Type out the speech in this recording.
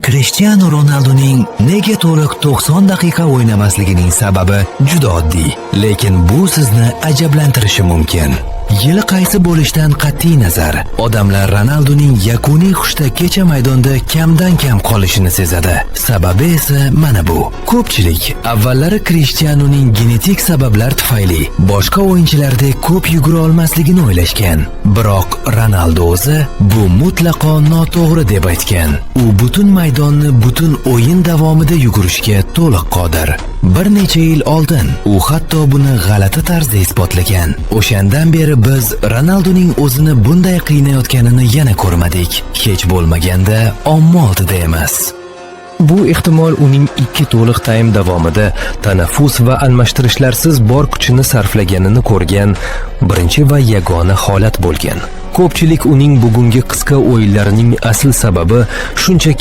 Cristiano Ronaldoning nega to'liq 90 daqiqa o'ynamasligining sababi juda oddiy, lekin bu sizni ajablantirishi mumkin. Yili qaysi bo'lishidan qat'iy nazar, odamlar Ronaldoning yakuniy hushtakgacha maydonda kamdan kam qolishini sezadi. Sababi esa mana bu. Ko'pchilik avvallari Cristianoning genetik sabablar tufayli boshqa o'yinchilardek ko'p yugura olmasligini o'ylashgan. Biroq Ronaldo o'zi bu mutlaqo noto'g'ri deb aytgan. U butun maydonni butun o'yin davomida yugurishga to'liq qodir. Bir necha yil oldin u hatto buni g'alati tarzda isbotlagan. O'shandan beri biz Ronaldoning o'zini bunday qiynayotganini yana ko'rmadik. Hech bo'lmaganda omma oldida emas. Bu ehtimol uning 2 to'liq taym davomida tanaffus va almashtirishlarsiz bor kuchini sarflaganini ko'rgan birinchi va yagona holat bo'lgan. Ko'pchilik uning bugungi qisqa o'yinlarining asl sababi shunchaki